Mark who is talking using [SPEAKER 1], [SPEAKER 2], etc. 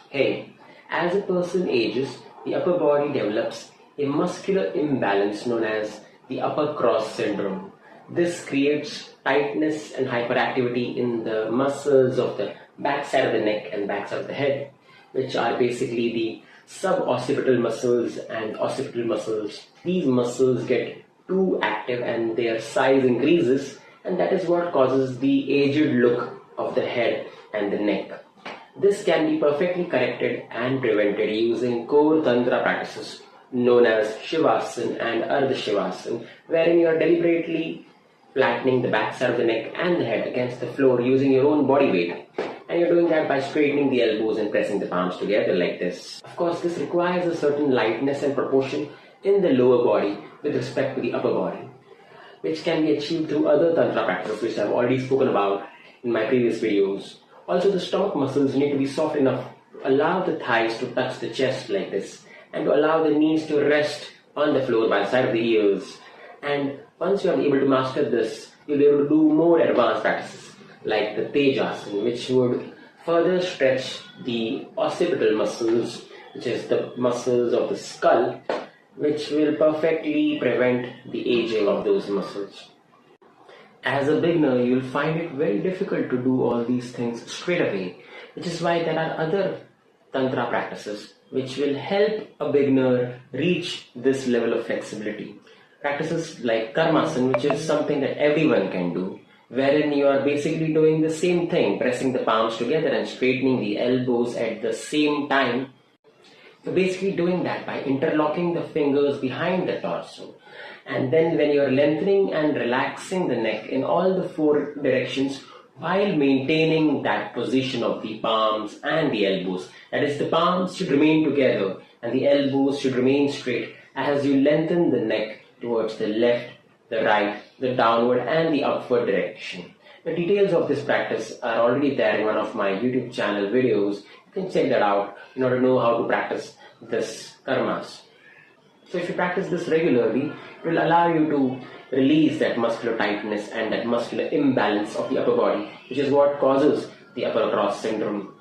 [SPEAKER 1] Hey, as a person ages, the upper body develops a muscular imbalance known as the upper cross syndrome. This creates tightness and hyperactivity in the muscles of the backside of the neck and backside of the head, which are basically the suboccipital muscles and occipital muscles. These muscles get too active and their size increases, and that is what causes the aged look of the head and the neck. This can be perfectly corrected and prevented using core Tantra practices known as Shivasana and Ardha Shivasana, wherein you are deliberately flattening the backside of the neck and the head against the floor using your own body weight. And you're doing that by straightening the elbows and pressing the palms together like this. Of course, this requires a certain lightness and proportion in the lower body with respect to the upper body, which can be achieved through other Tantra practices which I've already spoken about in my previous videos. Also, the stomach muscles need to be soft enough to allow the thighs to touch the chest like this, and to allow the knees to rest on the floor by the side of the ears. And once you are able to master this, you'll be able to do more advanced practices like the Tejasana, which would further stretch the occipital muscles, which is the muscles of the skull, which will perfectly prevent the aging of those muscles. As a beginner, you will find it very difficult to do all these things straight away, which is why there are other Tantra practices which will help a beginner reach this level of flexibility. Practices like Karmasana, which is something that everyone can do, wherein you are basically doing the same thing, pressing the palms together and straightening the elbows at the same time. You're basically doing that by interlocking the fingers behind the torso. And then when you're lengthening and relaxing the neck in all the four directions while maintaining that position of the palms and the elbows. That is, the palms should remain together and the elbows should remain straight as you lengthen the neck towards the left, the right, the downward and the upward direction. The details of this practice are already there in one of my YouTube channel videos. You can check that out in order to know how to practice this karmas. So if you practice this regularly, it will allow you to release that muscular tightness and that muscular imbalance of the upper body, which is what causes the upper cross syndrome.